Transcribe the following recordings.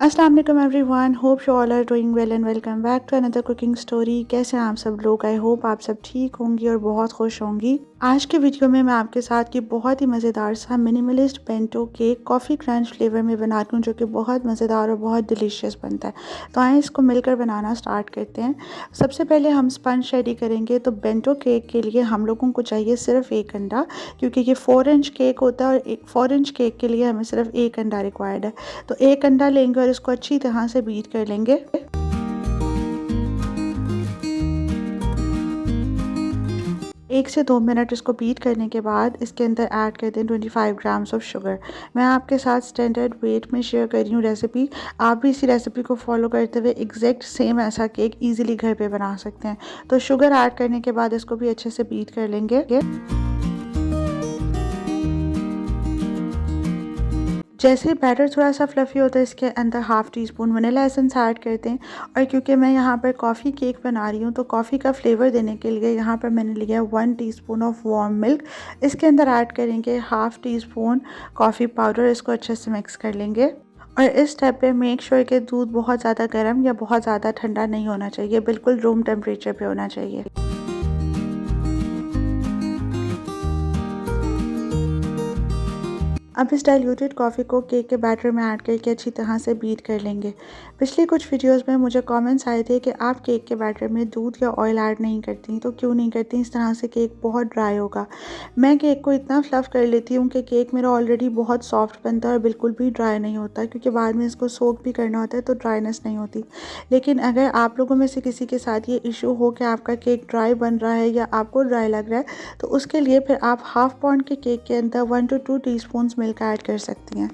अस्सलाम वालेकुम everyone, hope you all are doing well and welcome back to another cooking story. कैसे हैं आप सब लोग? आई होप आप सब ठीक होंगी और बहुत खुश होंगी। आज के वीडियो में मैं आपके साथ की बहुत ही मज़ेदार सा minimalist bento cake coffee crunch flavour में बनाती हूँ, जो कि बहुत मज़ेदार और बहुत डिलीशियस बनता है। तो आए इसको मिलकर बनाना स्टार्ट करते हैं। सबसे पहले हम स्पंज रेडी करेंगे। तो बेंटो केक के लिए हम लोगों को चाहिए सिर्फ एक अंडा, क्योंकि ये 4 इंच केक होता है और 4 इंच केक के लिए हमें सिर्फ एक अंडा रिक्वायर्ड है। तो एक अंडा लेंगे और इसको अच्छी तरह से बीट कर लेंगे। 1 से 2 मिनट इसको बीट करने के बाद इसके अंदर ऐड कर दें 25 ग्राम्स ऑफ शुगर। मैं आपके साथ स्टैंडर्ड वेट में शेयर कर रही हूँ रेसिपी। आप भी इसी रेसिपी को फॉलो करते हुए एग्जैक्ट सेम ऐसा केक इजीली घर पे बना सकते हैं। तो शुगर ऐड करने के बाद इसको भी अच्छे से बीट कर लेंगे। जैसे बैटर थोड़ा सा फ्लफ़ी होता है, इसके अंदर half tea spoon vanilla essence add करते हैं। और क्योंकि मैं यहाँ पर कॉफ़ी केक बना रही हूँ, तो कॉफ़ी का फ्लेवर देने के लिए यहाँ पर मैंने लिया 1 टीस्पून ऑफ वार्म मिल्क। इसके अंदर ऐड करेंगे half tea spoon coffee powder. इसको अच्छे से मिक्स कर लेंगे। और इस स्टेप पे मेक श्योर कि दूध बहुत ज़्यादा गर्म या बहुत ज़्यादा ठंडा नहीं होना चाहिए, बिल्कुल रूम टेम्परेचर पे होना चाहिए। अब इस डाइल्यूटेड कॉफ़ी को केक के बैटर में ऐड करके अच्छी तरह से बीट कर लेंगे। पिछली कुछ वीडियोस में मुझे कमेंट्स आए थे कि आप केक के बैटर में दूध या ऑयल ऐड नहीं करती, तो क्यों नहीं करती? इस तरह से केक बहुत ड्राई होगा। मैं केक को इतना फ्लफ़ कर लेती हूँ कि केक मेरा ऑलरेडी बहुत सॉफ्ट बनता है और बिल्कुल भी ड्राई नहीं होता, क्योंकि बाद में इसको सोक भी करना होता है, तो ड्राइनेस नहीं होती। लेकिन अगर आप लोगों में से किसी के साथ ये इशू हो कि आपका केक ड्राई बन रहा है या आपको ड्राई लग रहा है, तो उसके लिए फिर आप हाफ़ पाउंड के केक के अंदर 1 to 2 टीस्पून मिल्क ऐड कर सकती हैं।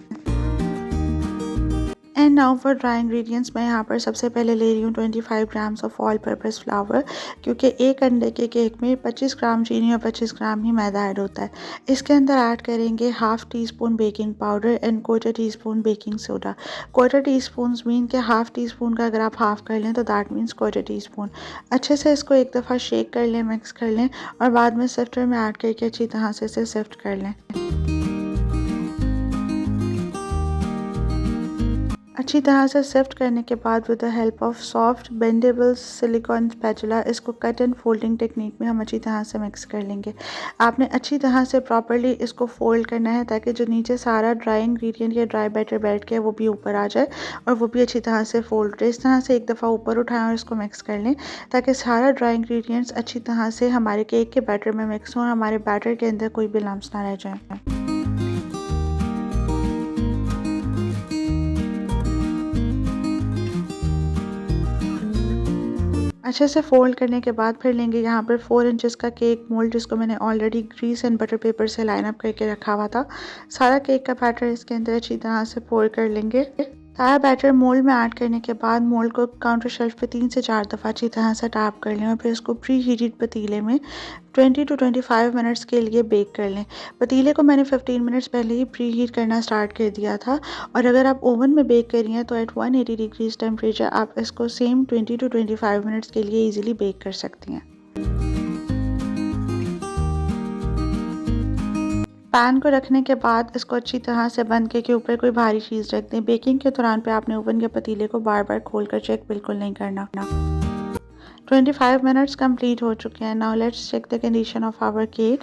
And now for dry ingredients. मैं यहाँ पर सबसे पहले ले रही हूँ 25 grams of all purpose flower, क्योंकि एक अंडे के केक में 25 ग्राम चीनी और 25 ग्राम ही मैदा ऐड होता है। इसके अंदर ऐड करेंगे half tea spoon baking powder and 1/4 teaspoon baking soda. 1/4 teaspoon mean के हाफ़ टी स्पून का अगर आप हाफ़ कर लें तो दैट मीन्स 1/4 टीस्पून। अच्छे से इसको एक दफ़ा शेक कर लें, मिक्स कर लें और बाद में सिफ्टर में ऐड करके अच्छी तरह से इसे सिफ्ट कर लें। अच्छी तरह से सिफ्ट करने के बाद with the help of soft bendable silicone spatula इसको कट एंड फोल्डिंग टेक्निक में हम अच्छी तरह से मिक्स कर लेंगे। आपने अच्छी तरह से प्रॉपर्ली इसको फोल्ड करना है, ताकि जो नीचे सारा ड्राई इंग्रेडिएंट या ड्राई बैटर बैठ के वो भी ऊपर आ जाए और वो भी अच्छी तरह से फोल्ड रहे। इस तरह से एक दफ़ा ऊपर उठाएं और इसको मिक्स कर लें, ताकि सारा ड्राई इंग्रेडिएंट्स अच्छी तरह से हमारे केक के बैटर में मिक्स हों और हमारे बैटर के अंदर कोई भी लम्स ना रह जाए। अच्छे से फोल्ड करने के बाद फिर लेंगे यहाँ पर 4 इंचेस का केक मोल्ड, जिसको मैंने already grease and butter paper से लाइन अप करके रखा हुआ था। सारा केक का बैटर इसके अंदर अच्छी तरह से पोर कर लेंगे। सारा बैटर मोल्ड में ऐड करने के बाद मोल्ड को काउंटर शेल्फ पे 3 से 4 दफ़ा अच्छी तरह से टैप कर लें और फिर इसको प्री हीटेड पतीले में 20 to 25 मिनट्स के लिए बेक कर लें। पतीले को मैंने 15 मिनट्स पहले ही प्री हीट करना स्टार्ट कर दिया था। और अगर आप ओवन में बेक कर रही हैं तो एट 180 डिग्रीज टेम्परेचर आप इसको सेम 20 to 25 मिनट्स के लिए ईजिली बेक कर सकती हैं। पैन को रखने के बाद इसको अच्छी तरह से बंद करके ऊपर कोई भारी चीज़ रख दें। बेकिंग के दौरान पे आपने ओवन के पतीले को बार बार खोल कर चेक बिल्कुल नहीं करना। 25 मिनट्स कंप्लीट हो चुके हैं। Now let's check the condition of our cake.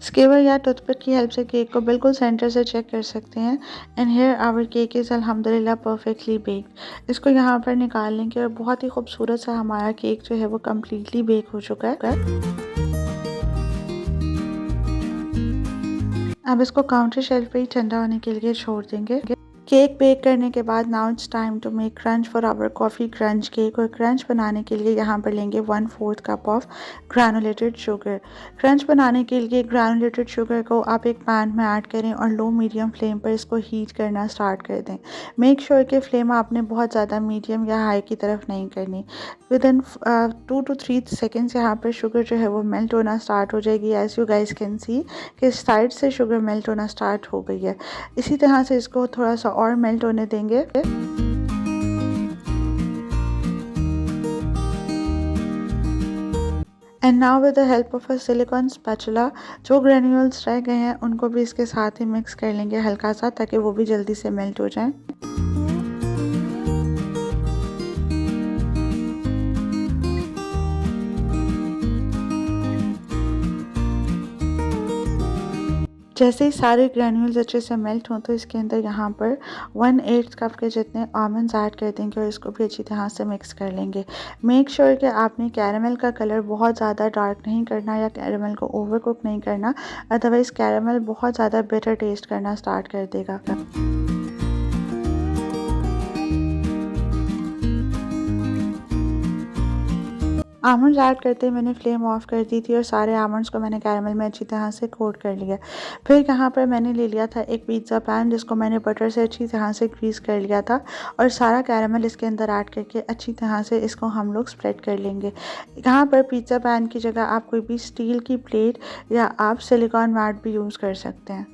Skewer या टूथपिक की हेल्प से केक को बिल्कुल सेंटर से चेक कर सकते हैं। And here our cake is अल्हम्दुलिल्लाह परफेक्टली बेक्ड। इसको यहाँ पर निकाल लेंगे और बहुत ही खूबसूरत सा हमारा केक जो है वो कम्प्लीटली बेक हो चुका है। अब इसको काउंटर शेल्फ पे ही ठंडा होने के लिए छोड़ देंगे। केक बेक करने के बाद now it's time to make crunch for our coffee crunch cake. और क्रंच बनाने के लिए यहाँ पर लेंगे 1/4 cup of granulated sugar. Crunch बनाने के लिए ग्रैनुलेटेड शुगर को आप एक पैन में ऐड करें और लो मीडियम फ्लेम पर इसको हीट करना स्टार्ट कर दें। मेक श्योर कि फ्लेम आपने बहुत ज़्यादा मीडियम या हाई की तरफ नहीं करनी। विद इन 2 to 3 सेकेंड्स यहाँ पर शुगर जो है वो मेल्ट होना स्टार्ट हो जाएगी। As you guys can see कि साइड से शुगर मेल्ट होना स्टार्ट हो गई है। इसी तरह से इसको थोड़ा सा और मेल्ट होने देंगे। And now with the help of a silicone spatula जो ग्रेन्यूल्स रह गए हैं उनको भी इसके साथ ही मिक्स कर लेंगे हल्का सा, ताकि वो भी जल्दी से मेल्ट हो जाएं। जैसे ही सारे ग्रैन्यूल्स अच्छे से मेल्ट हों तो इसके अंदर यहाँ पर 1/8 कप के जितने आलमंड्स ऐड कर देंगे और इसको भी अच्छी तरह से मिक्स कर लेंगे। मेक श्योर कि आपने कैरेमल का कलर बहुत ज़्यादा डार्क नहीं करना या कैरेमल को ओवर कुक नहीं करना, अदरवाइज़ कैरेमल बहुत ज़्यादा बिटर टेस्ट करना स्टार्ट कर देगा। आमंड्स ऐड करते ही मैंने फ्लेम ऑफ कर दी थी और सारे आमंड्स को मैंने कैरेमल में अच्छी तरह से कोट कर लिया। फिर यहाँ पर मैंने ले लिया था एक पिज़्ज़ा पैन जिसको मैंने बटर से अच्छी तरह से ग्रीस कर लिया था और सारा कैरेमल इसके अंदर ऐड करके अच्छी तरह से इसको हम लोग स्प्रेड कर लेंगे। यहाँ पर पिज़्ज़ा पैन की जगह आप कोई भी स्टील की प्लेट या आप सिलिकॉन मैट भी यूज़ कर सकते हैं,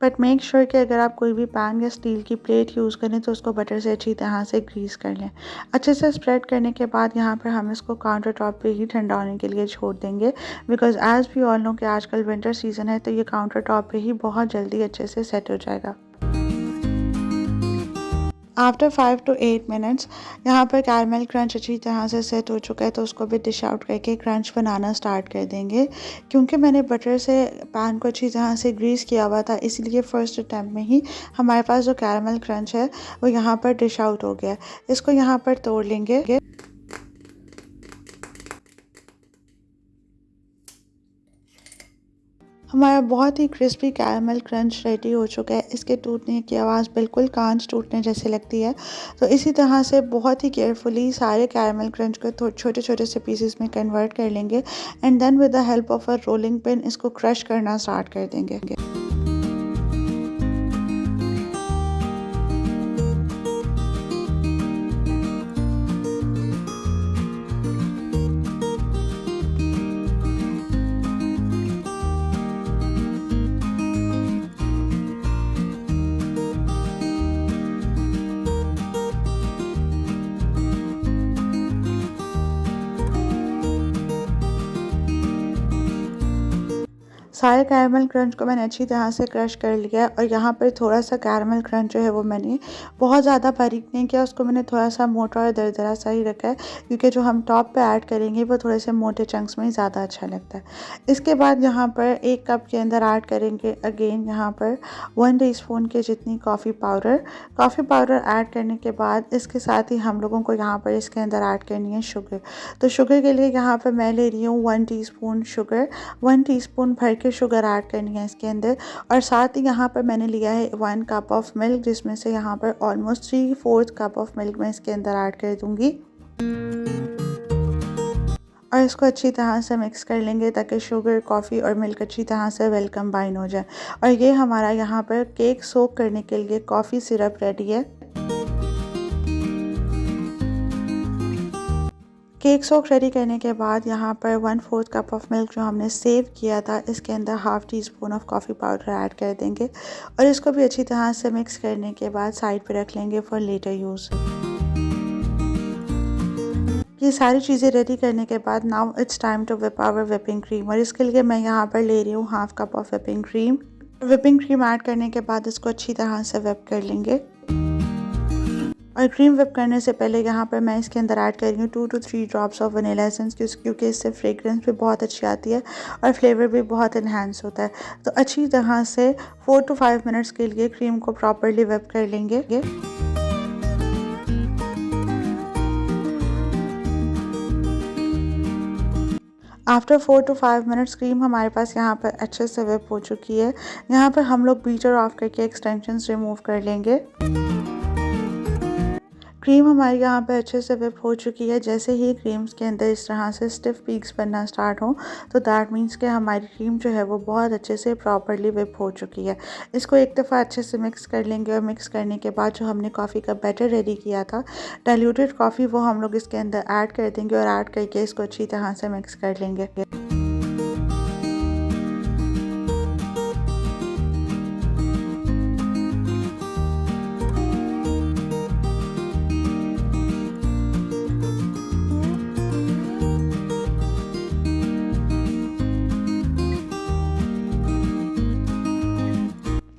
बट मेक श्योर कि अगर आप कोई भी पैन या स्टील की प्लेट यूज़ करें तो उसको बटर से अच्छी तरह से ग्रीस कर लें। अच्छे से स्प्रेड करने के बाद यहाँ पर हम इसको काउंटर टॉप पे ही ठंडा होने के लिए छोड़ देंगे, because as we all know कि आजकल विंटर सीज़न है तो ये काउंटर टॉप पे ही बहुत जल्दी अच्छे से सेट हो जाएगा। आफ्टर 5 to 8 मिनट्स यहाँ पर कैरमल क्रंच अच्छी तरह से सेट हो चुका है तो उसको भी डिश आउट करके क्रंच बनाना स्टार्ट कर देंगे। क्योंकि मैंने बटर से पैन को अच्छी तरह से ग्रीस किया हुआ था इसलिए फर्स्ट अटैम्प्ट में ही हमारे पास जो कैरमल क्रंच है वो यहाँ पर डिश आउट हो गया। इसको यहाँ पर तोड़ लेंगे। हमारा बहुत ही क्रिस्पी कैरमल क्रंच रेडी हो चुका है। इसके टूटने की आवाज़ बिल्कुल कांच टूटने जैसे लगती है। तो इसी तरह से बहुत ही केयरफुली सारे कैरमल क्रंच को छोटे छोटे से पीसेस में कन्वर्ट कर लेंगे and then with the help of a rolling pin इसको क्रश करना स्टार्ट कर देंगे। सारे कैरमल क्रंच को मैंने अच्छी तरह से क्रश कर लिया और यहाँ पर थोड़ा सा कैरमल क्रंच जो है वो मैंने बहुत ज़्यादा बारीक नहीं किया, उसको मैंने थोड़ा सा मोटा और दरदरा सा ही रखा है क्योंकि जो हम टॉप पे ऐड करेंगे वो थोड़े से मोटे चंक्स में ही ज़्यादा अच्छा लगता है। इसके बाद यहाँ पर 1 कप के अंदर ऐड करेंगे अगेन यहाँ पर 1 टीस्पून के जितनी कॉफ़ी पाउडर ऐड करने के बाद इसके साथ ही हम लोगों को यहाँ पर इसके अंदर ऐड करनी है शुगर। तो शुगर के लिए यहाँ पर मैं ले रही हूँ 1 टीस्पून शुगर, 1 टीस्पून भर के शुगर ऐड करनी है इसके अंदर और साथ ही यहाँ पर मैंने लिया है 1 कप ऑफ मिल्क जिसमें से यहाँ पर ऑलमोस्ट 3/4 कप ऑफ मिल्क मैं इसके अंदर ऐड कर दूंगी और इसको अच्छी तरह से मिक्स कर लेंगे ताकि शुगर, कॉफ़ी और मिल्क अच्छी तरह से वेल कंबाइन हो जाए। और ये हमारा यहाँ पर केक सोक करने के लिए कॉफ़ी सिरप रेडी है। केक सोक रेडी करने के बाद यहाँ पर 1/4 कप ऑफ मिल्क जो हमने सेव किया था इसके अंदर 1/2 teaspoon of coffee powder add कर देंगे और इसको भी अच्छी तरह से मिक्स करने के बाद साइड पे रख लेंगे फॉर लेटर यूज़। ये सारी चीज़ें रेडी करने के बाद now it's time to whip our whipping cream और इसके लिए मैं यहाँ पर ले रही हूँ 1/2 cup of whipping cream. Whipping cream add करने के बाद इसको अच्छी तरह से विप कर लेंगे और क्रीम विप करने से पहले यहाँ पर मैं इसके अंदर ऐड कर रही हूँ 2 to 3 drops of vanilla essence क्योंकि इससे फ्रेग्रेंस भी बहुत अच्छी आती है और फ्लेवर भी बहुत इन्हांस होता है। तो अच्छी तरह से 4 to 5 मिनट्स के लिए क्रीम को प्रॉपरली विप कर लेंगे। आफ्टर 4 to 5 मिनट्स क्रीम हमारे पास यहाँ पर अच्छे से विप हो चुकी है। यहाँ पर हम लोग बीटर ऑफ करके एक्सटेंशंस रिमूव कर लेंगे। क्रीम हमारी यहाँ पे अच्छे से विप हो चुकी है। जैसे ही क्रीम्स के अंदर इस तरह से स्टिफ पीक्स बनना स्टार्ट हो तो दैट मीन्स कि हमारी क्रीम जो है वो बहुत अच्छे से प्रॉपरली विप हो चुकी है। इसको एक दफ़ा अच्छे से मिक्स कर लेंगे और मिक्स करने के बाद जो हमने कॉफ़ी का बैटर रेडी किया था डाइल्यूटेड कॉफ़ी वो हम लोग इसके अंदर ऐड कर देंगे और ऐड करके इसको अच्छी तरह से मिक्स कर लेंगे।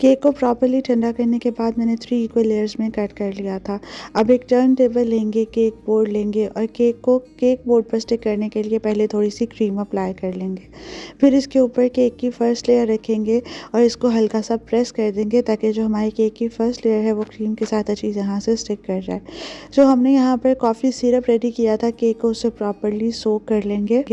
केक को प्रॉपर्ली ठंडा करने के बाद मैंने 3 इक्वल लेयर्स में कट कर लिया था। अब एक टर्न टेबल लेंगे, केक बोर्ड लेंगे और केक को केक बोर्ड पर स्टिक करने के लिए पहले थोड़ी सी क्रीम अप्लाई कर लेंगे। फिर इसके ऊपर केक की फर्स्ट लेयर रखेंगे और इसको हल्का सा प्रेस कर देंगे ताकि जो हमारी केक की फर्स्ट लेयर है वो क्रीम के साथ अच्छी तरह से स्टिक कर जाए। जो हमने यहाँ पर कॉफ़ी सिरप रेडी किया था, केक को उससे प्रॉपर्ली सोक कर लेंगे।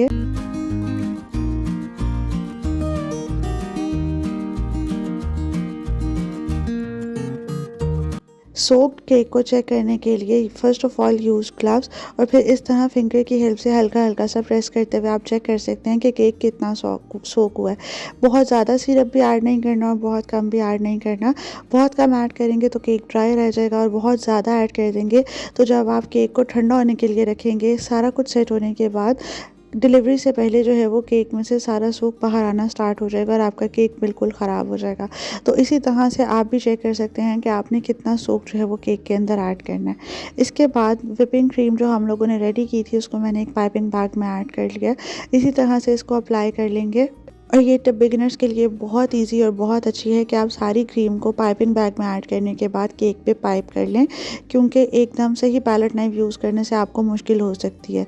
सोक्ड केक को चेक करने के लिए first of all use gloves और फिर इस तरह फिंगर की हेल्प से हल्का हल्का सा प्रेस करते हुए आप चेक कर सकते हैं कि केक कितना सोक हुआ है। बहुत ज़्यादा सिरप भी ऐड नहीं करना और बहुत कम भी ऐड नहीं करना। बहुत कम ऐड करेंगे तो केक ड्राई रह जाएगा और बहुत ज़्यादा ऐड कर देंगे तो जब आप केक को ठंडा होने के लिए रखेंगे, सारा कुछ सेट होने के बाद डिलीवरी से पहले जो है वो केक में से सारा सूख बाहर आना स्टार्ट हो जाएगा और आपका केक बिल्कुल ख़राब हो जाएगा। तो इसी तरह से आप भी चेक कर सकते हैं कि आपने कितना सूख जो है वो केक के अंदर ऐड करना है। इसके बाद व्हिपिंग क्रीम जो हम लोगों ने रेडी की थी उसको मैंने एक पाइपिंग बैग में ऐड कर लिया। इसी तरह से इसको अप्लाई कर लेंगे और ये टिप बिगिनर्स के लिए बहुत इजी और बहुत अच्छी है कि आप सारी क्रीम को पाइपिंग बैग में ऐड करने के बाद केक पे पाइप कर लें, क्योंकि एकदम से ही पैलेट नाइफ यूज़ करने से आपको मुश्किल हो सकती है।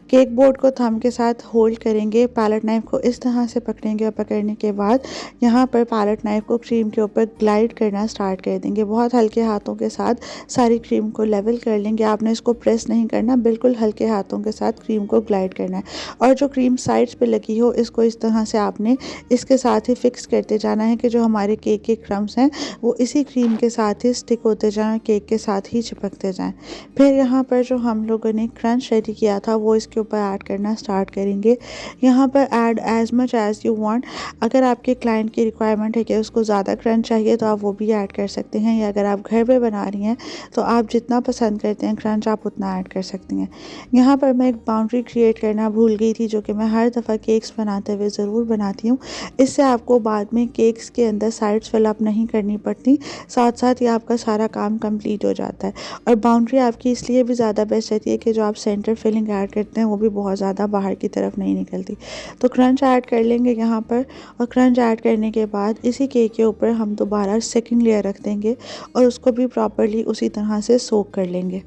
केक बोर्ड को थंब के साथ होल्ड करेंगे, पैलेट नाइफ को इस तरह से पकड़ेंगे और पकड़ने के बाद यहाँ पर पैलेट नाइफ को क्रीम के ऊपर ग्लाइड करना स्टार्ट कर देंगे। बहुत हल्के हाथों के साथ सारी क्रीम को लेवल कर लेंगे। आपने इसको प्रेस नहीं करना, बिल्कुल हल्के हाथों के साथ क्रीम को ग्लाइड करना है और जो क्रीम साइड्स पे लगी हो इसको इस तरह से आपने इसके साथ ही फिक्स करते जाना है कि जो हमारे केक के क्रम्स हैं वो इसी क्रीम के साथ ही स्टिक होते जाएं, केक के साथ ही चिपकते जाएं। फिर यहाँ पर जो हम लोगों ने क्रंच रेडी किया था वो इसके ऊपर ऐड करना स्टार्ट करेंगे। यहाँ पर add as much as you want. अगर आपके क्लाइंट की रिक्वायरमेंट है कि उसको ज़्यादा क्रंच चाहिए तो आप वो भी ऐड कर सकते हैं, या अगर आप घर पे बना रही हैं तो आप जितना पसंद करते हैं क्रंच आप उतना ऐड कर सकती हैं। यहाँ पर मैं एक बाउंड्री क्रिएट करना भूल गई थी, जो कि मैं हर दफ़ा केक्स बनाते हुए ज़रूर बनाती हूँ। इससे आपको बाद में केक्स के अंदर साइड्स फिलअप नहीं करनी पड़ती, साथ साथ ये आपका सारा काम कंप्लीट हो जाता है। और बाउंड्री आपकी इसलिए भी ज़्यादा बेस्ट रहती है कि जो आप सेंटर फिलिंग ऐड करते हैं वो भी बहुत ज़्यादा बाहर की तरफ नहीं निकलती। तो क्रंच ऐड कर लेंगे यहाँ पर, और क्रंच ऐड करने के बाद इसी केक के ऊपर हम दोबारा सेकंड लेयर रख देंगे और उसको भी प्रॉपरली उसी तरह से सोक कर लेंगे।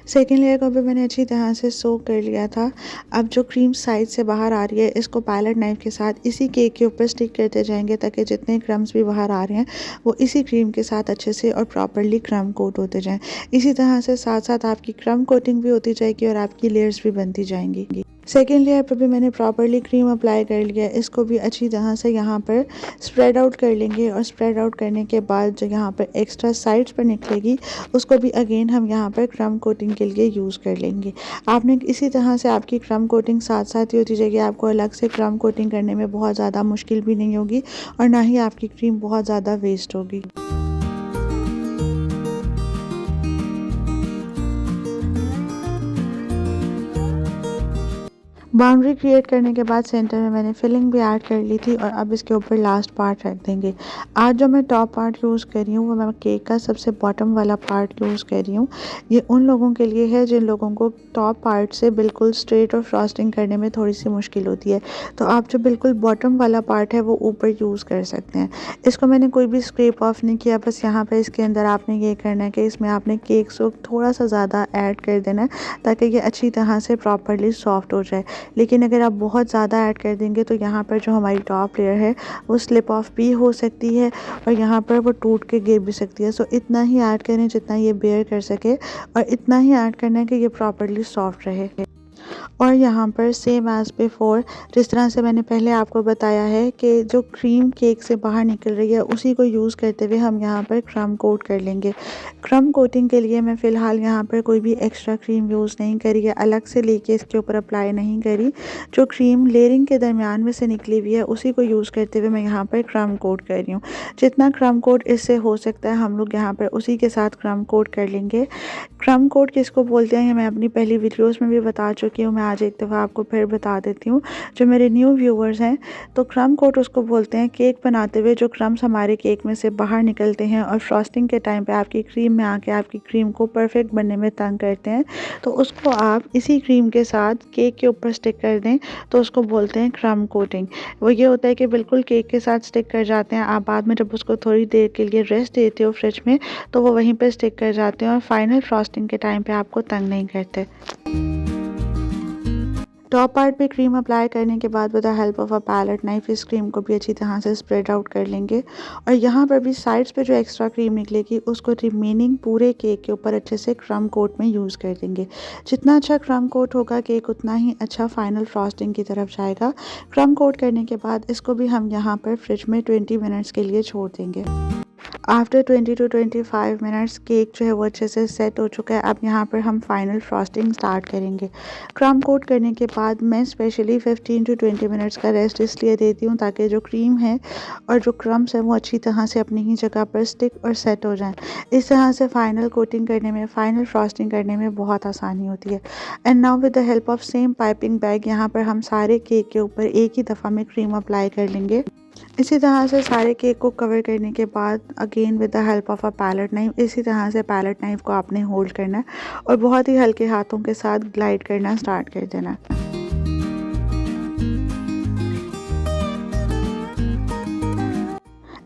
सेकेंड लेयर को भी मैंने अच्छी तरह से सोक कर लिया था। अब जो क्रीम साइड से बाहर आ रही है इसको पैलेट नाइफ के साथ इसी केक के ऊपर स्टिक करते जाएंगे ताकि जितने क्रम्स भी बाहर आ रहे हैं वो इसी क्रीम के साथ अच्छे से और प्रॉपरली क्रम कोट होते जाएं। इसी तरह से साथ साथ आपकी क्रम कोटिंग भी होती जाएगी और आपकी लेयर्स भी बनती जाएंगी। सेकेंड लेयर पर भी मैंने प्रॉपरली क्रीम अप्लाई कर लिया। इसको भी अच्छी तरह से यहाँ पर स्प्रेड आउट कर लेंगे और स्प्रेड आउट करने के बाद जो यहाँ पर एक्स्ट्रा साइड्स पर निकलेगी उसको भी अगेन हम यहाँ पर क्रम कोटिंग के लिए यूज़ कर लेंगे। आपने इसी तरह से आपकी क्रम कोटिंग साथ साथ ही होती जाएगी। आपको अलग से क्रम कोटिंग करने में बहुत ज़्यादा मुश्किल भी नहीं होगी और ना ही आपकी क्रीम बहुत ज़्यादा वेस्ट होगी। बाउंड्री क्रिएट करने के बाद सेंटर में मैंने फिलिंग भी ऐड कर ली थी और अब इसके ऊपर लास्ट पार्ट रख देंगे। आज जो मैं टॉप पार्ट यूज़ कर रही हूँ वो मैं केक का सबसे बॉटम वाला पार्ट यूज़ कर रही हूँ। ये उन लोगों के लिए है जिन लोगों को टॉप पार्ट से बिल्कुल स्ट्रेट और फ्रॉस्टिंग करने में थोड़ी सी मुश्किल होती है, तो आप जो बिल्कुल बॉटम वाला पार्ट है वो ऊपर यूज़ कर सकते हैं। इसको मैंने कोई भी स्क्रैप ऑफ नहीं किया, बस यहाँ पर इसके अंदर आपने ये करना है कि इसमें आपने केक को थोड़ा सा ज़्यादा ऐड कर देना है ताकि ये अच्छी तरह से प्रॉपरली सॉफ्ट हो जाए। लेकिन अगर आप बहुत ज़्यादा ऐड कर देंगे तो यहाँ पर जो हमारी टॉप लेयर है वो स्लिप ऑफ भी हो सकती है और यहाँ पर वो टूट के गिर भी सकती है। सो इतना ही ऐड करें जितना ये बेयर कर सके और इतना ही ऐड करना है कि ये प्रॉपरली सॉफ्ट रहे। और यहाँ पर सेम एज़ बिफोर, जिस तरह से मैंने पहले आपको बताया है कि जो क्रीम केक से बाहर निकल रही है उसी को यूज़ करते हुए हम यहाँ पर क्रम कोट कर लेंगे। क्रम कोटिंग के लिए मैं फ़िलहाल यहाँ पर कोई भी एक्स्ट्रा क्रीम यूज़ नहीं करी है, अलग से लेके इसके ऊपर अप्लाई नहीं करी। जो क्रीम लेयरिंग के दरमियान में से निकली हुई है उसी को यूज़ करते हुए मैं यहाँ पर क्रम कोट कर रही हूँ। जितना क्रम कोट इससे हो सकता है हम लोग यहाँ पर उसी के साथ क्रम कोट कर लेंगे। क्रम कोट किसको बोलते हैं मैं अपनी पहली वीडियोज़ में भी बता चुकी हूँ। मैं आज एक दफ़ा आपको फिर बता देती हूँ जो मेरे न्यू व्यूवर्स हैं। तो क्रम कोट उसको बोलते हैं, केक बनाते हुए जो क्रम्स हमारे केक में से बाहर निकलते हैं और फ्रॉस्टिंग के टाइम पे आपकी क्रीम में आके आपकी क्रीम को परफेक्ट बनने में तंग करते हैं, तो उसको आप इसी क्रीम के साथ केक के ऊपर स्टिक कर दें तो उसको बोलते हैं क्रम कोटिंग। वो ये होता है कि बिल्कुल केक के साथ स्टिक कर जाते हैं। आप बाद में जब उसको थोड़ी देर के लिए रेस्ट देते हो फ्रिज में तो वो वहीं पे स्टिक कर जाते हैं और फाइनल फ्रॉस्टिंग के टाइम पे आपको तंग नहीं करते। टॉप पार्ट पे क्रीम अप्लाई करने के बाद with the help of a palette knife इस क्रीम को भी अच्छी तरह से स्प्रेड आउट कर लेंगे और यहाँ पर भी साइड्स पे जो एक्स्ट्रा क्रीम निकलेगी उसको रिमेनिंग पूरे केक के ऊपर अच्छे से क्रम कोट में यूज़ कर देंगे। जितना अच्छा क्रम कोट होगा केक उतना ही अच्छा फाइनल फ्रॉस्टिंग की तरफ जाएगा। क्रम कोट करने के बाद इसको भी हम यहाँ पर फ्रिज में 20 मिनट्स के लिए छोड़ देंगे। आफ्टर 20 to 25 मिनट्स केक जो है वो अच्छे से सेट हो चुका है। अब यहाँ पर हम फाइनल फ्रॉस्टिंग स्टार्ट करेंगे। क्रम कोट करने के बाद मैं स्पेशली 15 to 20 मिनट्स का रेस्ट इसलिए देती हूँ ताकि जो क्रीम है और जो क्रम्स है वो अच्छी तरह से अपनी ही जगह पर स्टिक और सेट हो जाएं। इस तरह से फाइनल कोटिंग करने में, फाइनल फ्रॉस्टिंग करने में बहुत आसानी होती है। And now with the help of same piping bag यहाँ पर हम सारे केक के ऊपर एक ही दफ़ा में क्रीम अप्लाई कर लेंगे। इसी तरह से सारे केक को कवर करने के बाद again with the help of a palette knife इसी तरह से पैलेट नाइफ को आपने होल्ड करना है और बहुत ही हल्के हाथों के साथ ग्लाइड करना स्टार्ट कर देना है।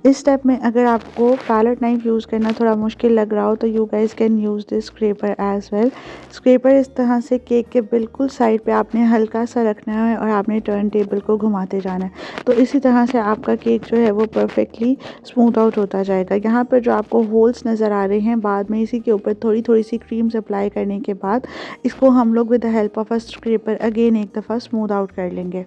इस स्टेप में अगर आपको पैलेट नाइफ यूज़ करना थोड़ा मुश्किल लग रहा हो तो you guys can use this scraper as well. Scraper इस तरह से केक के बिल्कुल साइड पे आपने हल्का सा रखना है और आपने टर्न टेबल को घुमाते जाना है, तो इसी तरह से आपका केक जो है वो परफेक्टली स्मूथ आउट होता जाएगा। यहाँ पर जो आपको होल्स नज़र आ रहे हैं बाद में इसी के ऊपर थोड़ी थोड़ी सी क्रीम्स अप्लाई करने के बाद इसको हम लोग with the help of a scraper again एक दफ़ा स्मूथ आउट कर लेंगे।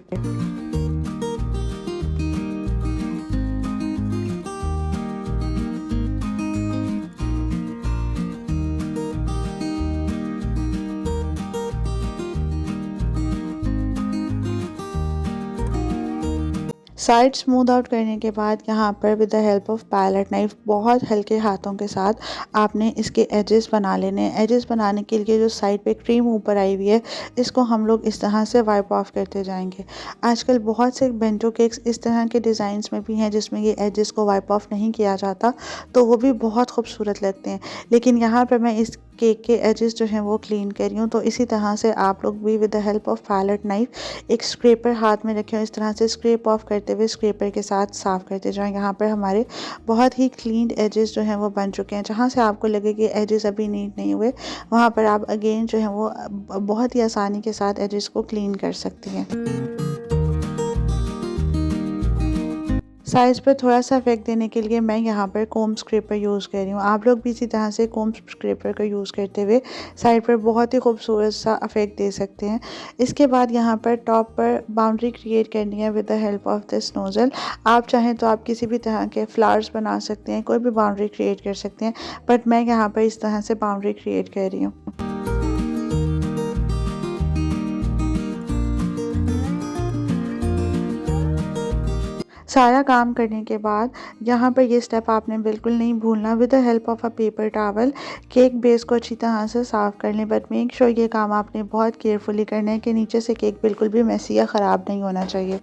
साइड स्मूथ आउट करने के बाद यहाँ पर with the help of palette knife बहुत हल्के हाथों के साथ आपने इसके एजेस बना लेने हैं। एजेस बनाने के लिए जो साइड पे क्रीम ऊपर आई हुई है इसको हम लोग इस तरह से वाइप ऑफ करते जाएंगे। आजकल बहुत से बेंटो केक्स इस तरह के डिज़ाइंस में भी हैं जिसमें ये एजेस को वाइप ऑफ नहीं किया जाता, तो वो भी बहुत खूबसूरत लगते हैं। लेकिन यहाँ पर मैं इस केक के एजेस जो हैं वो क्लीन कर रही हूँ, तो इसी तरह से आप लोग भी with the help of palette knife एक स्क्रैपर हाथ में रखें, इस तरह से स्क्रैप ऑफ करते हुए स्क्रैपर के साथ साफ़ करते जाएं। यहाँ पर हमारे बहुत ही क्लीन एजेस जो हैं वो बन चुके हैं। जहाँ से आपको लगे कि एजेस अभी नीट नहीं हुए वहाँ पर आप अगेन जो है वो बहुत ही आसानी के साथ एजेस को क्लीन कर सकती हैं। साइज़ पर थोड़ा सा इफेक्ट देने के लिए मैं यहाँ पर कोम स्क्रैपर यूज़ कर रही हूँ। आप लोग भी इसी तरह से कोम स्क्रैपर का यूज़ करते हुए साइड पर बहुत ही खूबसूरत सा इफेक्ट दे सकते हैं। इसके बाद यहाँ पर टॉप पर बाउंड्री क्रिएट करनी है with the help of this nozzle. आप चाहें तो आप किसी भी तरह के फ्लावर्स बना सकते हैं, कोई भी बाउंड्री क्रिएट कर सकते हैं, बट मैं यहाँ पर इस तरह से बाउंड्री क्रिएट कर रही हूँ। सारा काम करने के बाद यहाँ पर ये स्टेप आपने बिल्कुल नहीं भूलना। With the help of a paper towel cake base को अच्छी तरह से साफ़ कर लें, बट मेक श्योर ये काम आपने बहुत केयरफुली करना है कि नीचे से केक बिल्कुल भी मैसी या ख़राब नहीं होना चाहिए।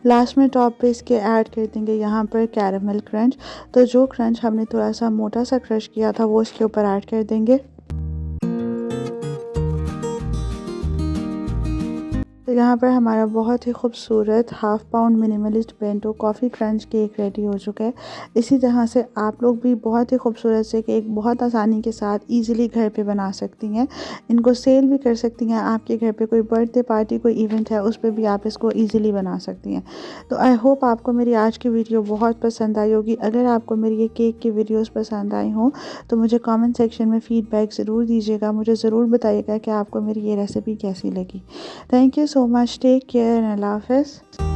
लास्ट में टॉप पे इसके ऐड कर देंगे यहाँ पर कैरामल क्रंच। तो जो क्रंच हमने थोड़ा सा मोटा सा क्रश किया था वो इसके ऊपर ऐड कर देंगे। तो यहाँ पर हमारा बहुत ही खूबसूरत half pound minimalist bento coffee crunch cake ready हो चुका है। इसी तरह से आप लोग भी बहुत ही खूबसूरत से केक बहुत आसानी के साथ इजीली घर पे बना सकती हैं। इनको सेल भी कर सकती हैं। आपके घर पे कोई बर्थडे पार्टी, कोई इवेंट है, उस पर भी आप इसको ईजिली बना सकती हैं। तो आई होप आपको मेरी आज की वीडियो बहुत पसंद आई होगी। अगर आपको मेरी ये केक की वीडियोज़ पसंद आई हों तो मुझे कॉमेंट सेक्शन में फ़ीडबैक ज़रूर दीजिएगा। मुझे ज़रूर बताइएगा कि आपको मेरी ये रेसिपी कैसी लगी। Thank you so much. Take care and Allah Hafiz.